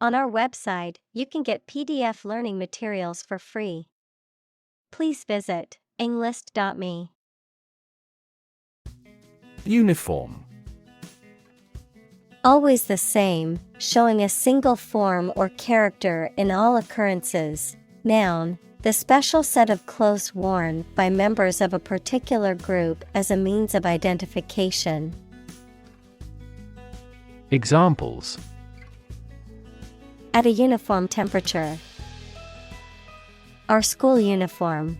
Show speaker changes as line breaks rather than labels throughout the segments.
On our website, you can get PDF learning materials for free. Please visit englist.me.
Uniform.
Always the same, showing a single form or character in all occurrences. Noun, the special set of clothes worn by members of a particular group as a means of identification.
Examples:
At a uniform temperature. Our school uniform.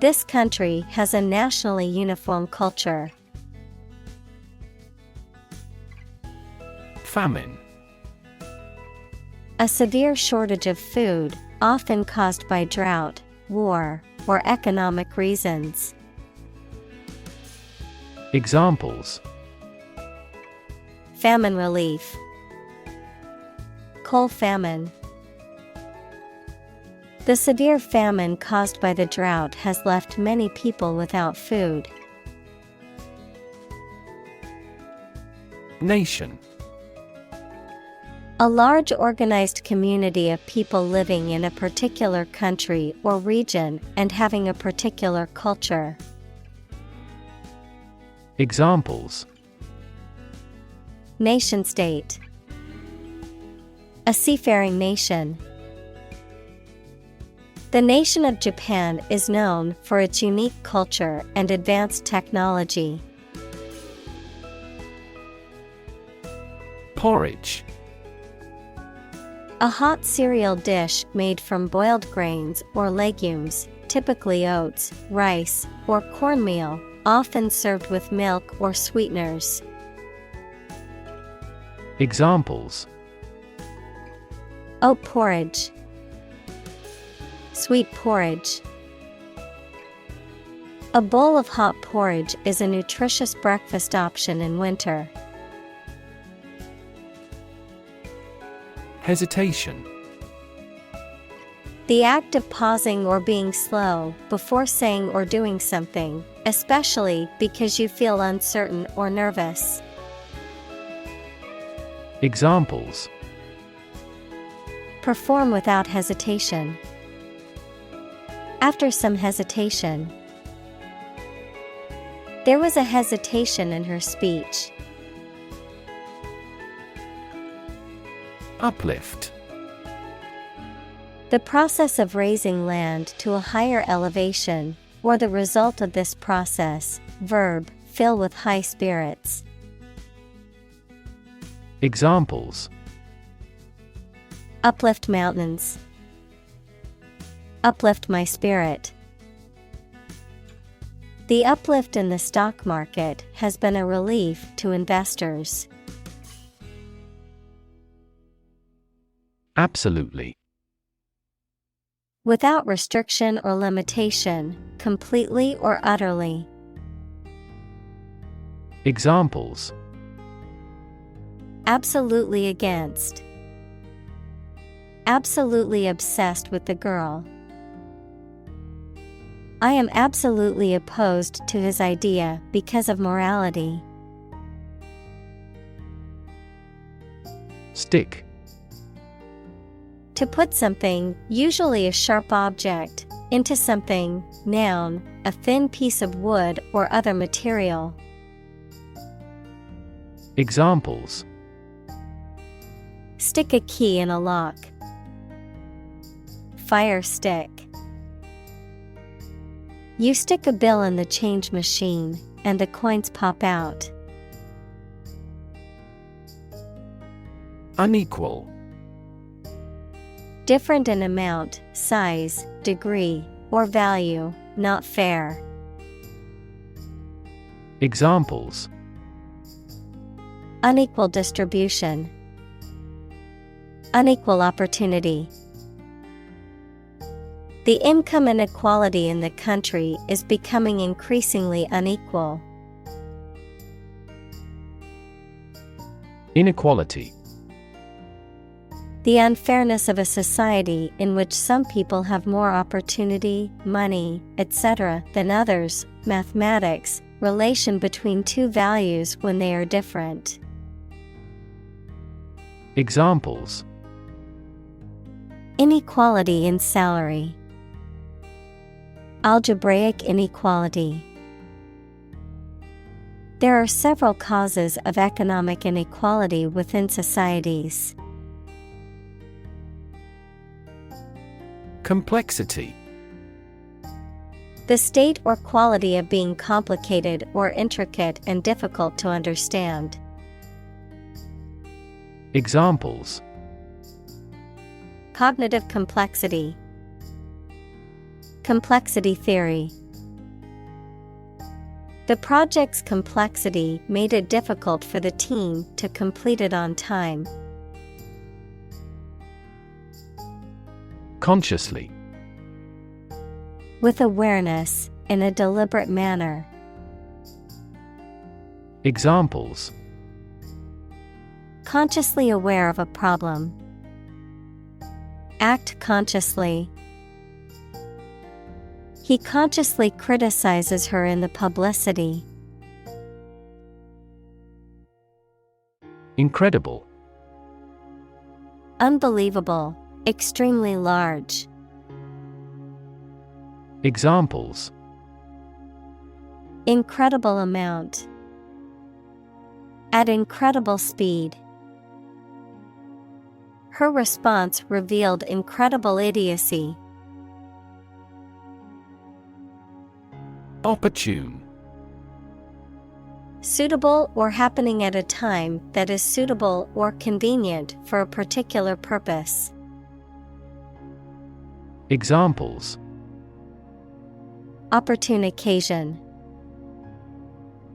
This country has a nationally uniform culture.
Famine.
A severe shortage of food, often caused by drought, war, or economic reasons.
Examples:
Famine relief. Coal famine. The severe famine caused by the drought has left many people without food.
Nation.
A large organized community of people living in a particular country or region and having a particular culture.
Examples:
Nation state. A seafaring nation. The nation of Japan is known for its unique culture and advanced technology.
Porridge.
A hot cereal dish made from boiled grains or legumes, typically oats, rice, or cornmeal, often served with milk or sweeteners.
Examples:
Oat porridge. Sweet porridge. A bowl of hot porridge is a nutritious breakfast option in winter.
Hesitation.
The act of pausing or being slow before saying or doing something, especially because you feel uncertain or nervous.
Examples:
Perform without hesitation. After some hesitation. There was a hesitation in her speech.
Uplift.
The process of raising land to a higher elevation, or the result of this process. Verb, fill with high spirits.
Examples:
Uplift mountains. Uplift my spirit. The uplift in the stock market has been a relief to investors.
Absolutely.
Without restriction or limitation, completely or utterly.
Examples:
Absolutely against. Absolutely obsessed with the girl. I am absolutely opposed to his idea because of morality.
Stick.
To put something, usually a sharp object, into something. Noun, a thin piece of wood or other material.
Examples:
Stick a key in a lock. Fire stick. You stick a bill in the change machine, and the coins pop out.
Unequal.
Different in amount, size, degree, or value, not fair.
Examples:
Unequal distribution. Unequal opportunity. The income inequality in the country is becoming increasingly unequal.
Inequality.
The unfairness of a society in which some people have more opportunity, money, etc. than others. Mathematics, relation between two values when they are different.
Examples:
inequality in salary, algebraic inequality. There are several causes of economic inequality within societies.
Complexity.
The state or quality of being complicated or intricate and difficult to understand.
Examples:
cognitive complexity, complexity theory. The project's complexity made it difficult for the team to complete it on time.
Consciously.
With awareness, in a deliberate manner.
Examples:
consciously aware of a problem. Act consciously. He consciously criticizes her in the publicity.
Incredible.
Unbelievable, extremely large.
Examples:
incredible amount. At incredible speed. Her response revealed incredible idiocy.
Opportune.
Suitable or happening at a time that is suitable or convenient for a particular purpose.
Examples:
opportune occasion.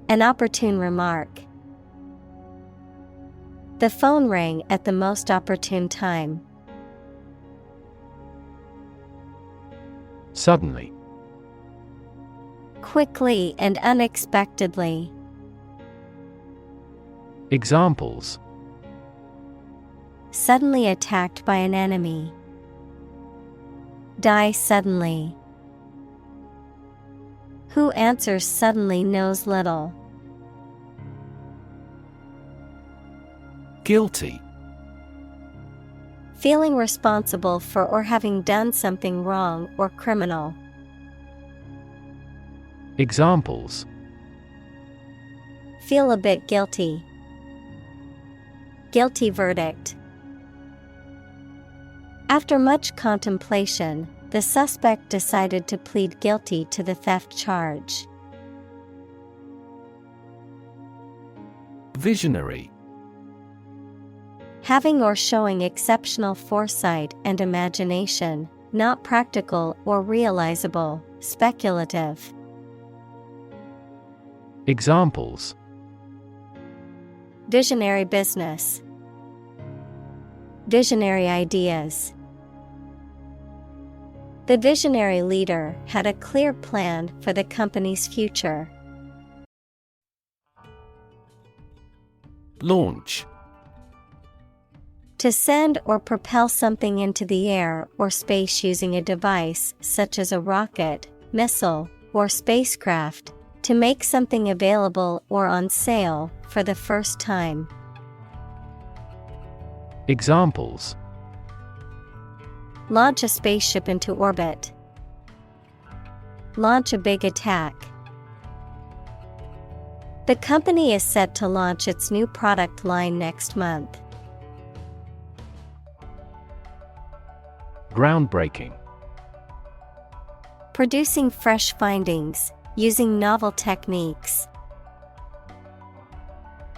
An opportune remark. The phone rang at the most opportune time.
Suddenly.
Quickly and unexpectedly.
Examples:
suddenly attacked by an enemy. Die suddenly. Who answers suddenly knows little.
Guilty.
Feeling responsible for or having done something wrong or criminal.
Examples:
feel a bit guilty. Guilty verdict. After much contemplation, the suspect decided to plead guilty to the theft charge.
Visionary.
Having or showing exceptional foresight and imagination, not practical or realizable, speculative.
Examples:
visionary business. Visionary ideas. The visionary leader had a clear plan for the company's future.
Launch.
To send or propel something into the air or space using a device such as a rocket, missile, or spacecraft, to make something available or on sale for the first time.
Examples:
launch a spaceship into orbit. Launch a big attack. The company is set to launch its new product line next month.
Groundbreaking.
Producing fresh findings, using novel techniques.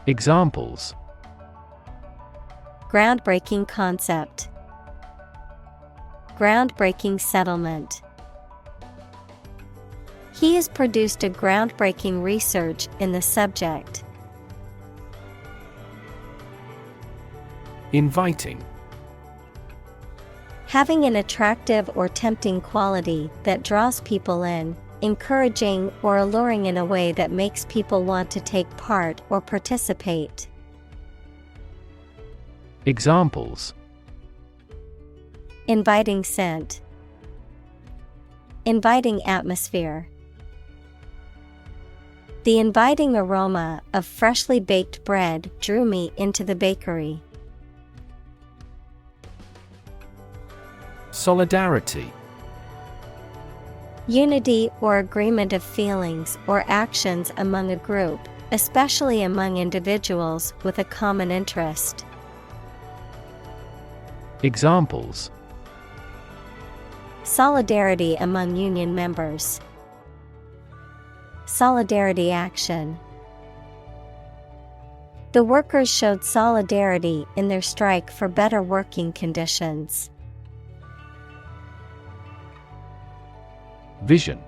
Examples:
groundbreaking concept. Groundbreaking settlement. He has produced a groundbreaking research in the subject.
Inviting.
Having an attractive or tempting quality that draws people in, encouraging or alluring in a way that makes people want to take part or participate.
Examples:
inviting scent. Inviting atmosphere. The inviting aroma of freshly baked bread drew me into the bakery.
Solidarity.
Unity or agreement of feelings or actions among a group, especially among individuals with a common interest.
Examples:
Solidarity among union members. Solidarity action. The workers showed solidarity in their strike for better working conditions.
Vision.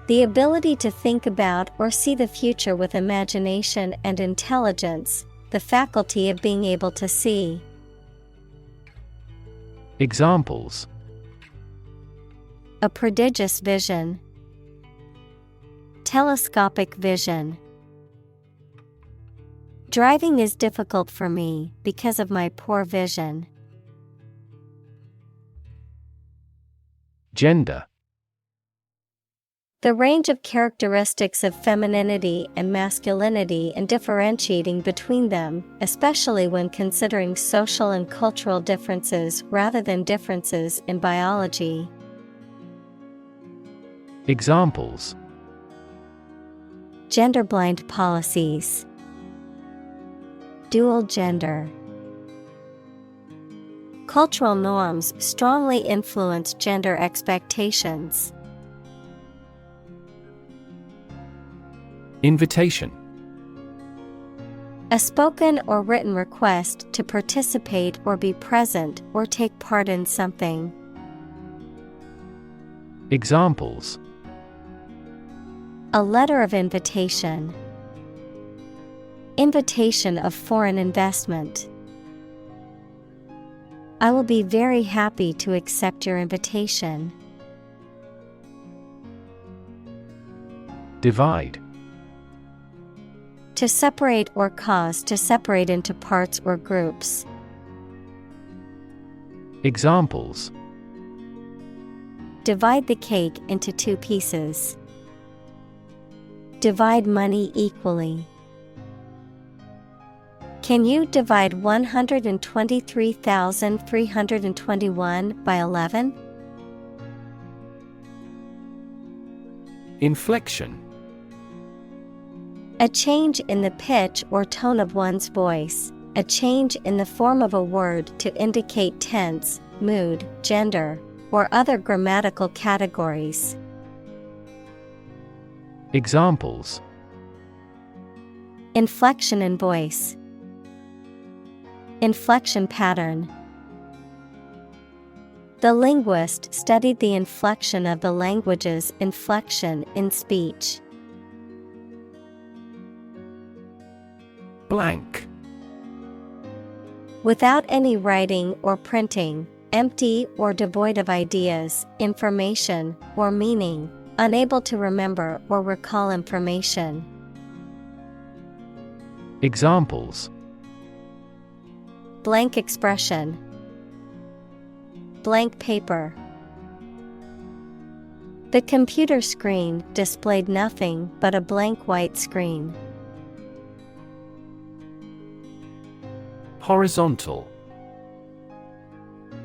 The ability to think about or see the future with imagination and intelligence, the faculty of being able to see.
Examples:
A prodigious vision. Telescopic vision. Driving is difficult for me because of my poor vision.
Gender.
The range of characteristics of femininity and masculinity and differentiating between them, especially when considering social and cultural differences rather than differences in biology.
Examples:
Gender-blind policies. Dual gender. Cultural norms strongly influence gender expectations.
Invitation.
A spoken or written request to participate or be present or take part in something.
Examples:
A letter of invitation. Invitation of foreign investment. I will be very happy to accept your invitation.
Divide.
To separate or cause to separate into parts or groups.
Examples:
Divide the cake into 2 pieces. Divide money equally. Can you divide 123,321 by 11?
Inflection.
A change in the pitch or tone of one's voice, a change in the form of a word to indicate tense, mood, gender, or other grammatical categories.
Examples:
Inflection in voice. Inflection pattern. The linguist studied the inflection of the language's inflection in speech.
Blank.
Without any writing or printing, empty or devoid of ideas, information, or meaning, unable to remember or recall information.
Examples:
Blank expression. Blank paper. The computer screen displayed nothing but a blank white screen.
Horizontal.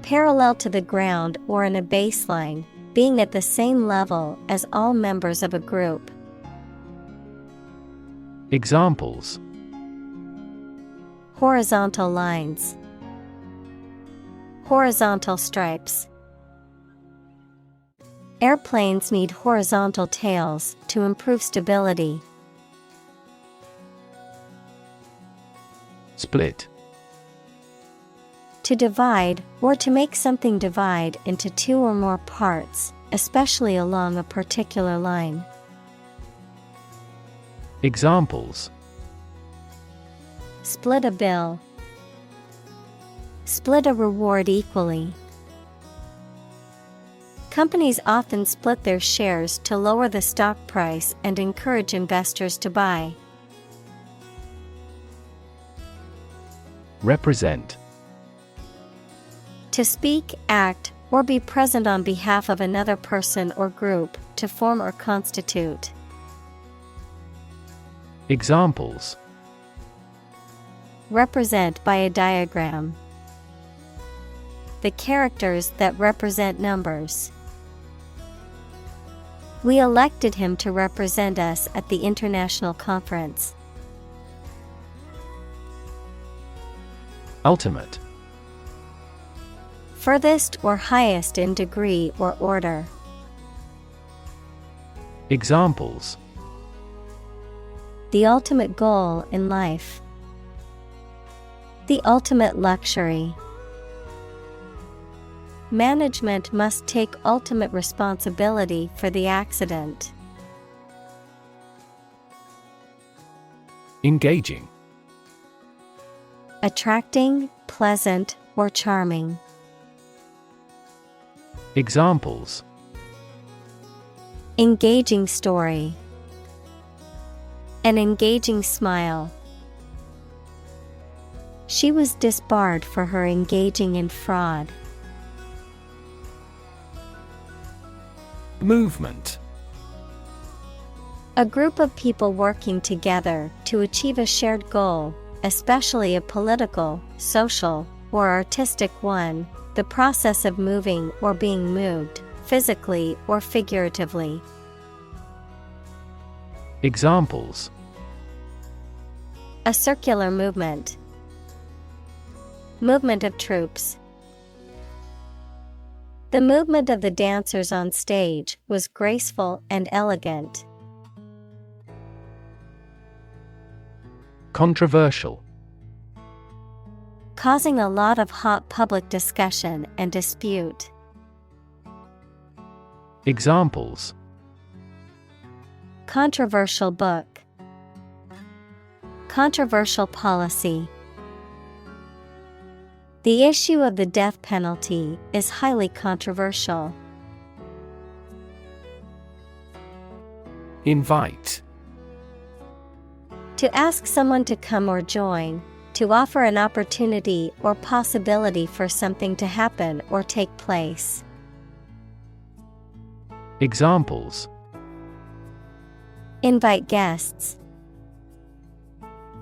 Parallel to the ground or in a baseline, being at the same level as all members of a group.
Examples:
Horizontal lines. Horizontal stripes. Airplanes need horizontal tails to improve stability.
Split.
To divide, or to make something divide into 2 or more parts, especially along a particular line.
Examples:
Split a bill. Split a reward equally. Companies often split their shares to lower the stock price and encourage investors to buy.
Represent.
To speak, act, or be present on behalf of another person or group, to form or constitute.
Examples:
Represent by a diagram. the characters that represent numbers. We elected him to represent us at the international conference.
Ultimate.
Furthest or highest in degree or order.
Examples:
The ultimate goal in life. The ultimate luxury. Management must take ultimate responsibility for the accident.
Engaging.
Attracting, pleasant, or charming.
Examples:
Engaging story. An engaging smile. She was disbarred for her engaging in fraud.
Movement.
A group of people working together to achieve a shared goal, especially a political, social, or artistic one, the process of moving or being moved, physically or figuratively.
Examples:
A circular movement. Movement of troops. The movement of the dancers on stage was graceful and elegant.
Controversial.
Causing a lot of hot public discussion and dispute.
Examples:
Controversial book. Controversial policy. The issue of the death penalty is highly controversial.
Invite.
To ask someone to come or join, to offer an opportunity or possibility for something to happen or take place.
Examples:
Invite guests.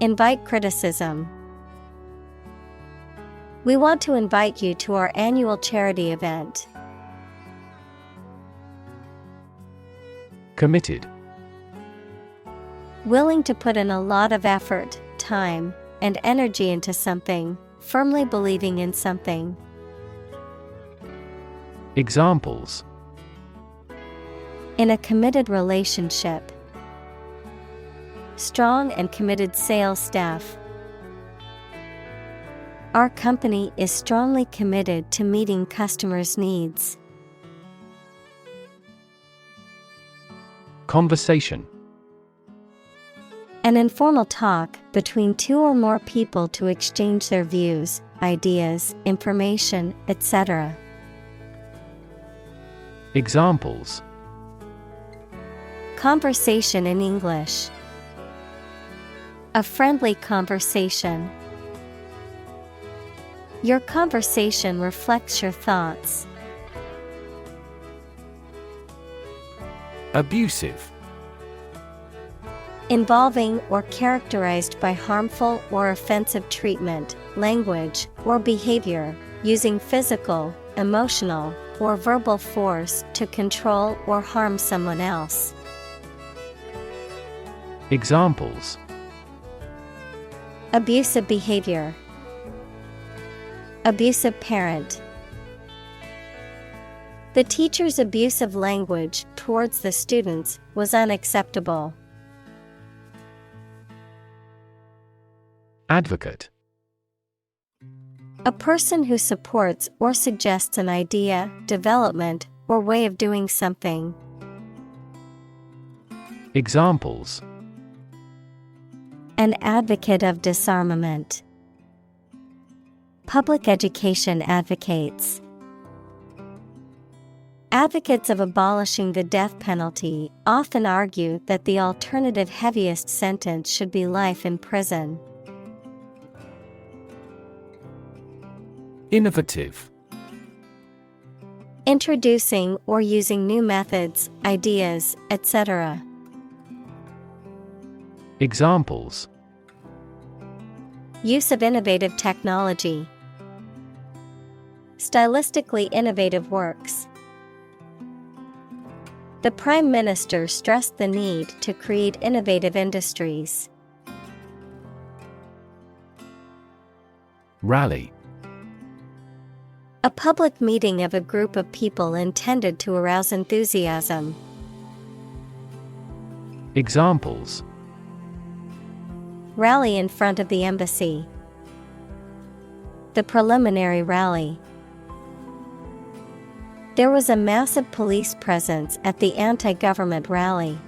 Invite criticism. We want to invite you to our annual charity event.
Committed.
Willing to put in a lot of effort, time, and energy into something, firmly believing in something.
Examples:
In a committed relationship. Strong and committed sales staff. Our company is strongly committed to meeting customers' needs.
Conversation.
An informal talk between two or more people to exchange their views, ideas, information, etc.
Examples:
Conversation in English. A friendly conversation. Your conversation reflects your thoughts.
Abusive.
Involving or characterized by harmful or offensive treatment, language, or behavior, using physical, emotional, or verbal force to control or harm someone else.
Examples:
Abusive behavior. Abusive parent. The teacher's abusive language towards the students was unacceptable.
Advocate.
A person who supports or suggests an idea, development, or way of doing something.
Examples:
An advocate of disarmament. Public education advocates. Advocates of abolishing the death penalty often argue that the alternative heaviest sentence should be life in prison.
Innovative.
Introducing or using new methods, ideas, etc.
Examples:
Use of innovative technology. stylistically innovative works. The Prime Minister stressed the need to create innovative industries.
Rally.
A public meeting of a group of people intended to arouse enthusiasm.
Examples:
Rally in front of the embassy. The preliminary rally. There was a massive police presence at the anti-government rally.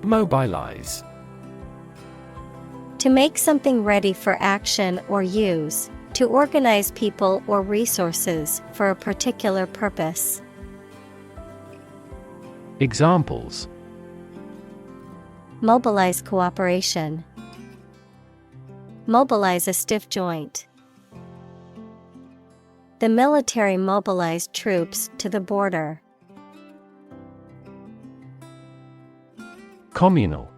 Mobilize.
To make something ready for action or use, to organize people or resources for a particular purpose.
Examples:
Mobilize cooperation. Mobilize a stiff joint. The military mobilized troops to the border.
Communal.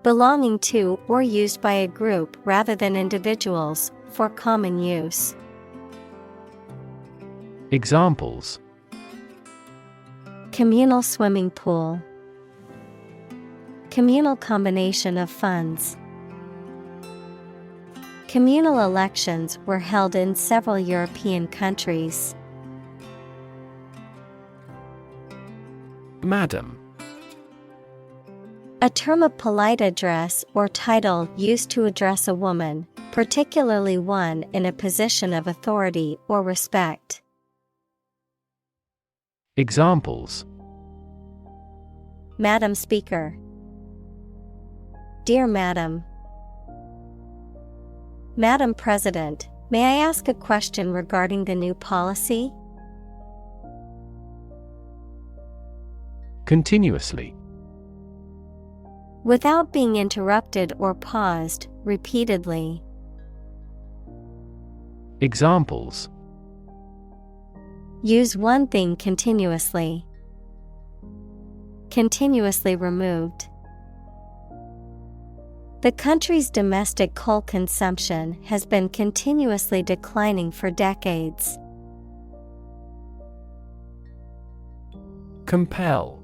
Belonging to or used by a group rather than individuals, for common use.
Examples:
Communal swimming pool. Communal combination of funds. Communal elections were held in several European countries.
Madam.
A term of polite address or title used to address a woman, particularly one in a position of authority or respect.
Examples:
Madam Speaker. Dear Madam. Madam President, may I ask a question regarding the new policy?
Continuously.
Without being interrupted or paused, repeatedly.
Examples:
Use one thing continuously. Continuously removed. The country's domestic coal consumption has been continuously declining for decades.
Compel.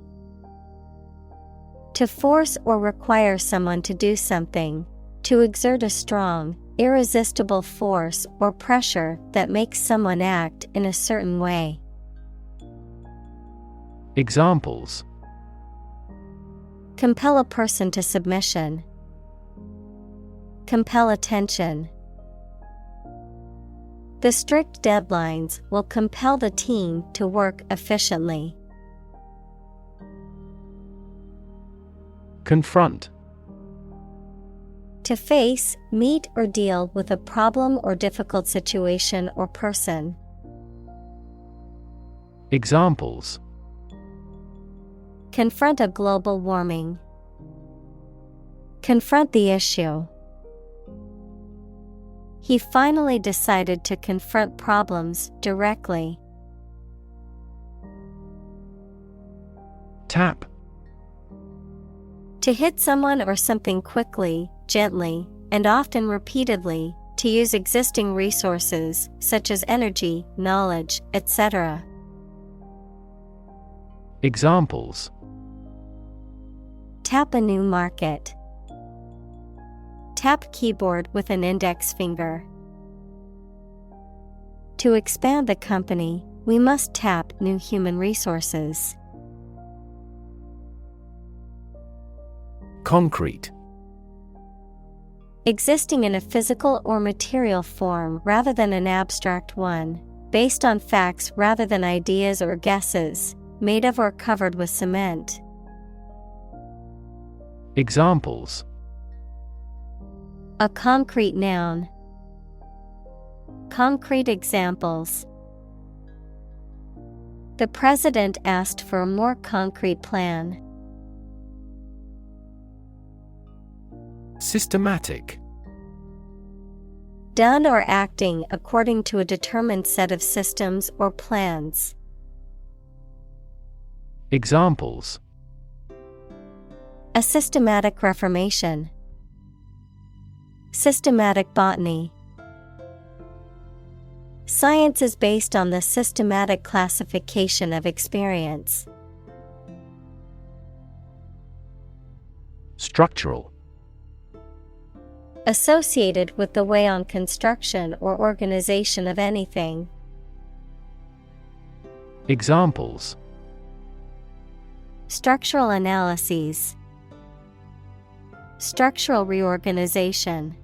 To force or require someone to do something, to exert a strong, irresistible force or pressure that makes someone act in a certain way.
Examples:
Compel a person to submission. Compel attention. The strict deadlines will compel the team to work efficiently.
Confront.
To face, meet, or deal with a problem or difficult situation or person.
Examples:
Confront a global warming. Confront the issue. He finally decided to confront problems directly.
Tap.
To hit someone or something quickly, gently, and often repeatedly, to use existing resources, such as energy, knowledge, etc.
Examples:
Tap a new market. Tap keyboard with an index finger. To expand the company, we must tap new human resources.
Concrete.
Existing in a physical or material form rather than an abstract one, based on facts rather than ideas or guesses, made of or covered with cement.
Examples:
A concrete noun. Concrete examples. The president asked for a more concrete plan.
Systematic.
Done or acting according to a determined set of systems or plans.
Examples:
A systematic reformation. Systematic botany. Science is based on the systematic classification of experience.
Structural.
Associated with the way on construction or organization of anything.
Examples:
Structural analyses. Structural reorganization.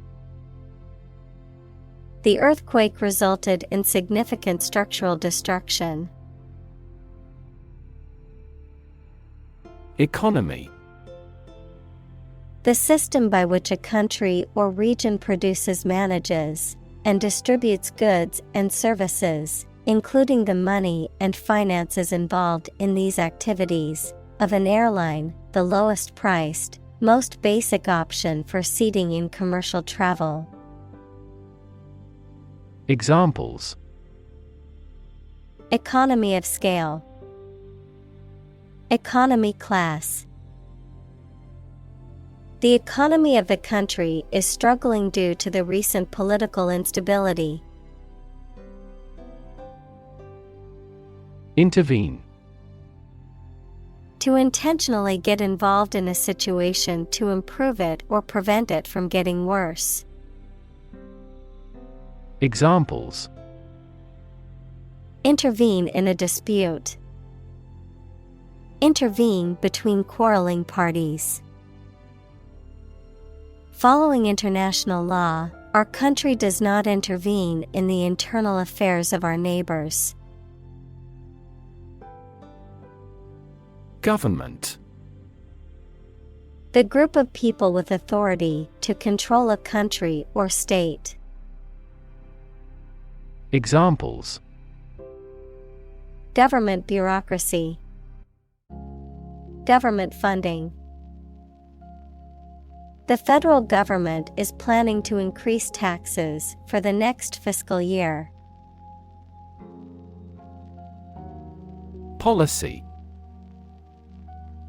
The earthquake resulted in significant structural destruction.
Economy.
The system by which a country or region produces, manages, and distributes goods and services, including the money and finances involved in these activities, of an airline, the lowest priced, most basic option for seating in commercial travel.
Examples:
Economy of scale. Economy class. The economy of the country is struggling due to the recent political instability.
Intervene.
To intentionally get involved in a situation to improve it or prevent it from getting worse.
Examples:
Intervene in a dispute. Intervene between quarreling parties. Following international law, our country does not intervene in the internal affairs of our neighbors.
Government.
The group of people with authority to control a country or state.
Examples:
Government bureaucracy. Government funding. The federal government is planning to increase taxes for the next fiscal year.
Policy.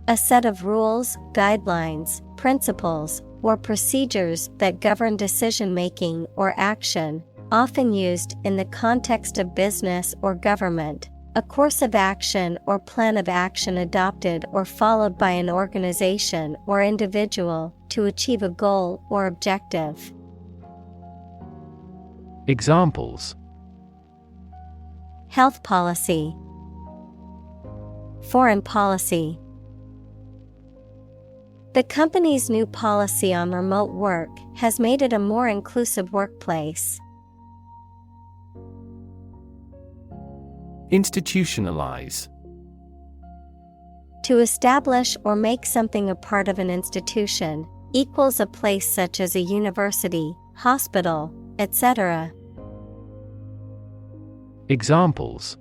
A set of rules, guidelines, principles, or procedures that govern decision-making or action, often used in the context of business or government. A course of action or plan of action adopted or followed by an organization or individual to achieve a goal or objective.
Examples:
Health policy. Foreign policy. The company's new policy on remote work has made it a more inclusive workplace.
Institutionalize.
To establish or make something a part of an institution, equals a place such as a university, hospital, etc.
Examples: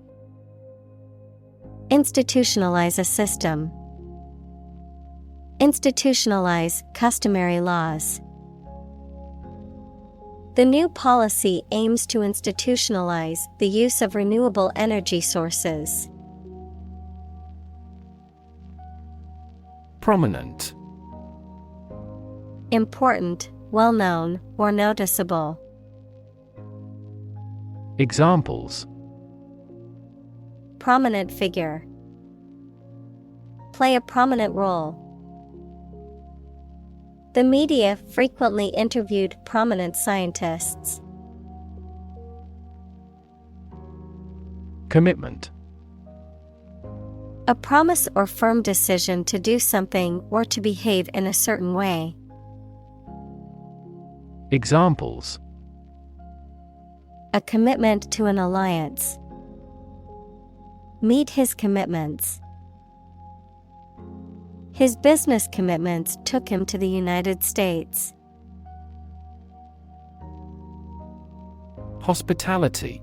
Institutionalize a system. Institutionalize customary laws. The new policy aims to institutionalize the use of renewable energy sources.
Prominent.
Important, well-known, or noticeable.
Examples:
Prominent figure. Play a prominent role. The media frequently interviewed prominent scientists.
Commitment.
A promise or firm decision to do something or to behave in a certain way.
Examples:
A commitment to an alliance. Meet his commitments. His business commitments took him to the United States.
Hospitality.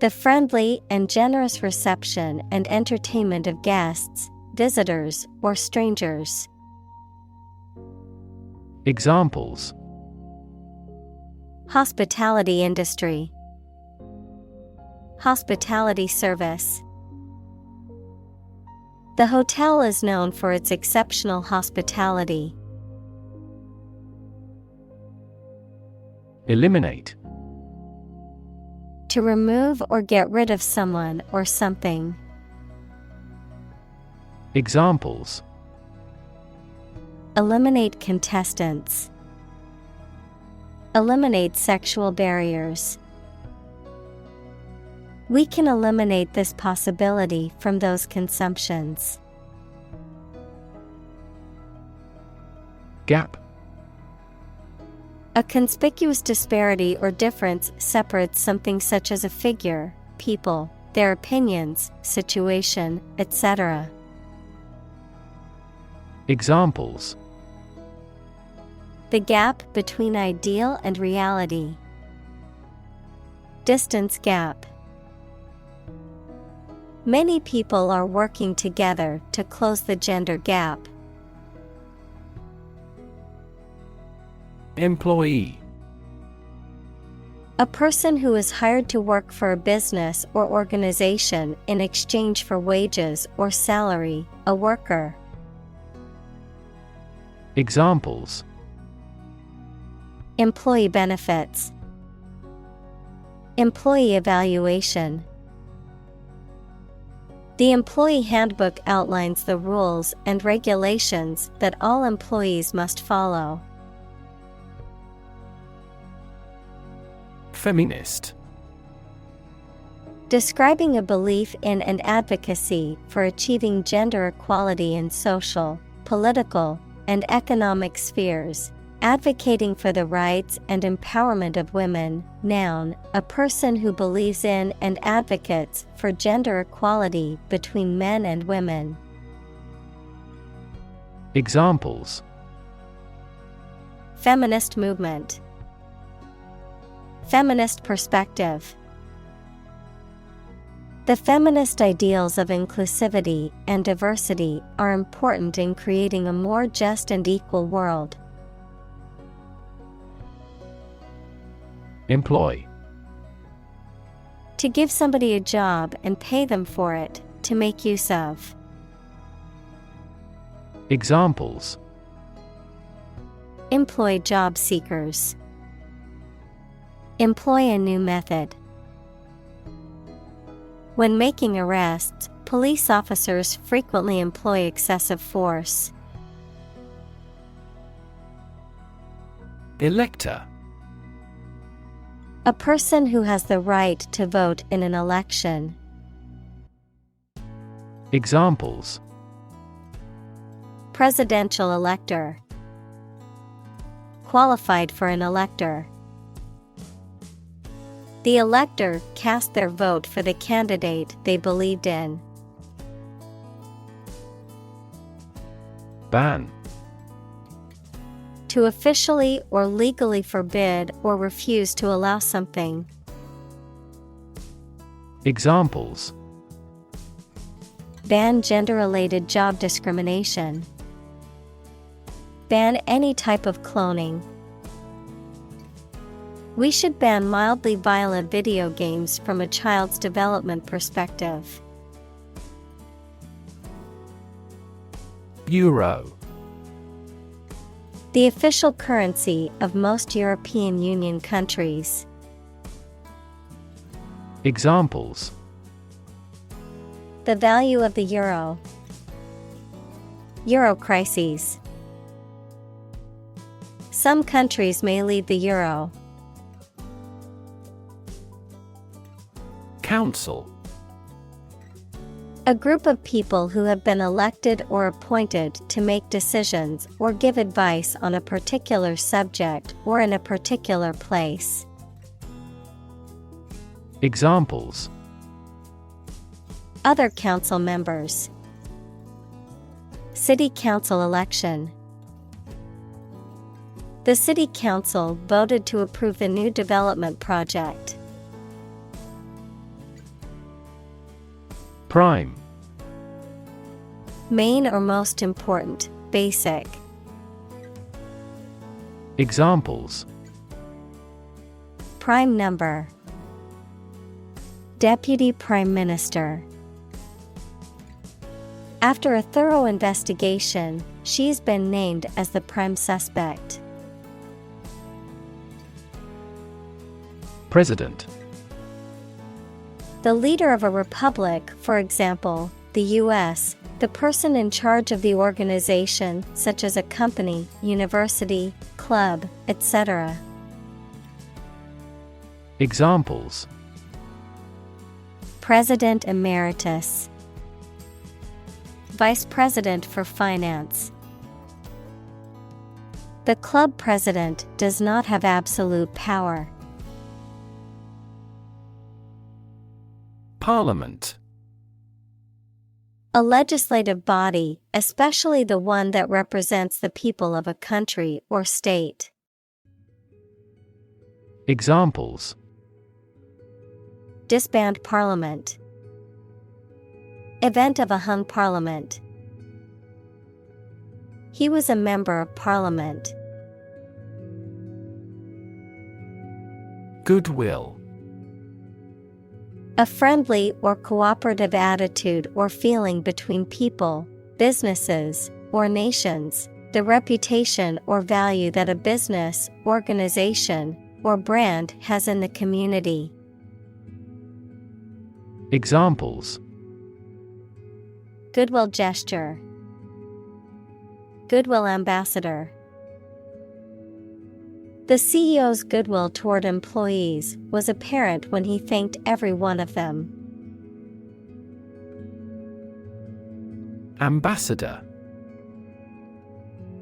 The friendly and generous reception and entertainment of guests, visitors, or strangers.
Examples:
Hospitality industry. Hospitality service. The hotel is known for its exceptional hospitality.
Eliminate.
To remove or get rid of someone or something.
Examples:
Eliminate contestants. Eliminate sexual barriers. We can eliminate this possibility from those consumptions.
Gap.
A conspicuous disparity or difference separates something such as a figure, people, their opinions, situation, etc.
Examples:
The gap between ideal and reality. Distance gap. Many people are working together to close the gender gap.
Employee.
A person who is hired to work for a business or organization in exchange for wages or salary, a worker.
Examples:
Employee benefits. Employee evaluation. The employee handbook outlines the rules and regulations that all employees must follow.
Feminist.
Describing a belief in and advocacy for achieving gender equality in social, political, and economic spheres, advocating for the rights and empowerment of women. Noun, a person who believes in and advocates for gender equality between men and women.
Examples:
Feminist movement. Feminist perspective. The feminist ideals of inclusivity and diversity are important in creating a more just and equal world.
Employ.
To give somebody a job and pay them for it, to make use of.
Examples:
Employ job seekers. Employ a new method. When making arrests, police officers frequently employ excessive force.
Elector.
A person who has the right to vote in an election.
Examples:
Presidential elector. Qualified for an elector. The elector cast their vote for the candidate they believed in.
Ban.
To officially or legally forbid or refuse to allow something.
Examples:
Ban gender-related job discrimination. Ban any type of cloning. We should ban mildly violent video games from a child's development perspective.
Euro.
The official currency of most European Union countries.
Examples:
The value of the euro. Euro crises. Some countries may leave the euro.
Council.
A group of people who have been elected or appointed to make decisions or give advice on a particular subject or in a particular place.
Examples:
Other council members. City council election. The city council voted to approve the new development project.
Prime.
Main or most important, basic.
Examples:
Prime number. Deputy Prime Minister. After a thorough investigation, she's been named as the prime suspect.
President.
The leader of a republic, for example, the U.S., the person in charge of the organization, such as a company, university, club, etc.
Examples:
President Emeritus, Vice President for Finance. The club president does not have absolute power.
Parliament.
A legislative body, especially the one that represents the people of a country or state.
Examples:
Disband Parliament. Event of a hung parliament. He was a member of Parliament.
Goodwill.
A friendly or cooperative attitude or feeling between people, businesses, or nations, the reputation or value that a business, organization, or brand has in the community.
Examples:
Goodwill gesture. Goodwill ambassador. The CEO's goodwill toward employees was apparent when he thanked every one of them.
Ambassador.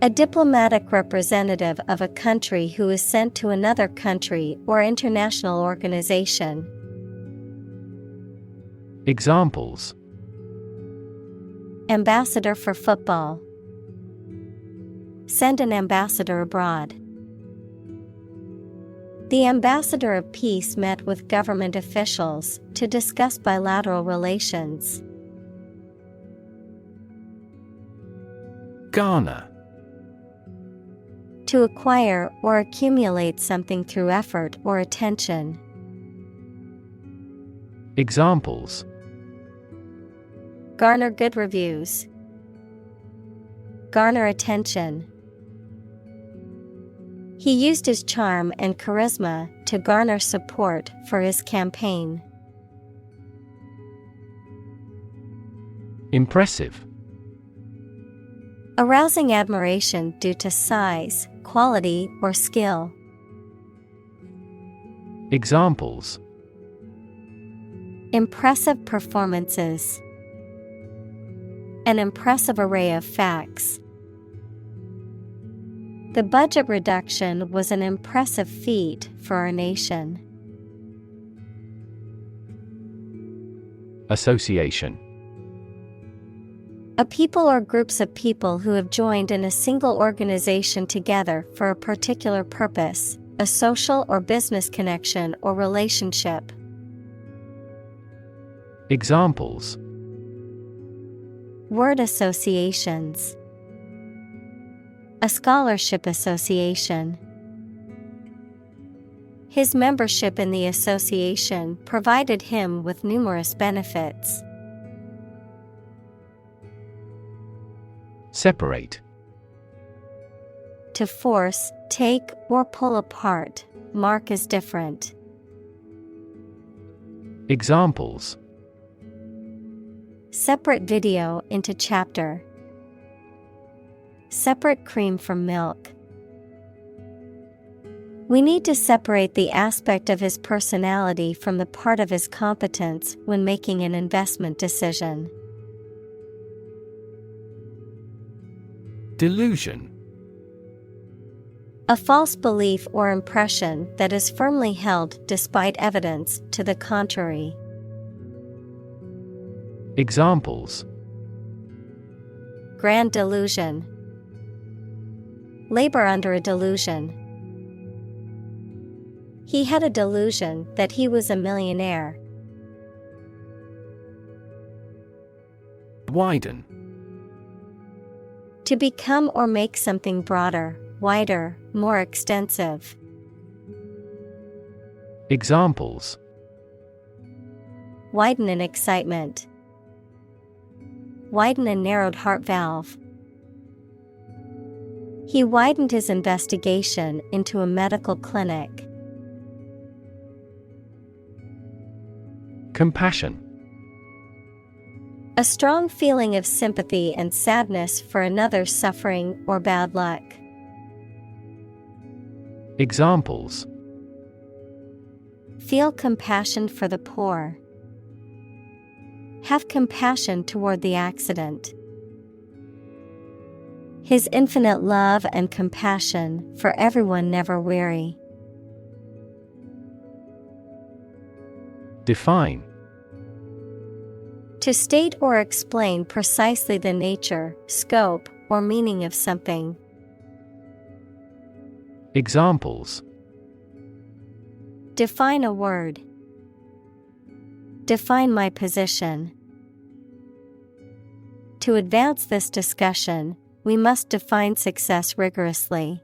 A diplomatic representative of a country who is sent to another country or international organization.
Examples:
Ambassador for football. Send an ambassador abroad. The ambassador of peace met with government officials to discuss bilateral relations.
Garner.
To acquire or accumulate something through effort or attention.
Examples:
Garner good reviews. Garner attention. He used his charm and charisma to garner support for his campaign.
Impressive.
Arousing admiration due to size, quality, or skill.
Examples:
Impressive performances. An impressive array of facts. The budget reduction was an impressive feat for our nation.
Association.
A people or groups of people who have joined in a single organization together for a particular purpose, a social or business connection or relationship.
Examples:
Word associations. A scholarship association. His membership in the association provided him with numerous benefits.
Separate.
To force, take, or pull apart, mark as different.
Examples:
Separate video into chapter. Separate cream from milk. We need to separate the aspect of his personality from the part of his competence when making an investment decision.
Delusion.
A false belief or impression that is firmly held despite evidence to the contrary.
Examples:
Grand delusion. Labor under a delusion. He had a delusion that he was a millionaire.
Widen.
To become or make something broader, wider, more extensive.
Examples:
Widen in excitement. Widen a narrowed heart valve. He widened his investigation into a medical clinic.
Compassion.
A strong feeling of sympathy and sadness for another's suffering or bad luck.
Examples.
Feel compassion for the poor. Have compassion toward the accident. His infinite love and compassion for everyone never weary.
Define.
To state or explain precisely the nature, scope, or meaning of something.
Examples.
Define a word. Define my position. To advance this discussion, we must define success rigorously.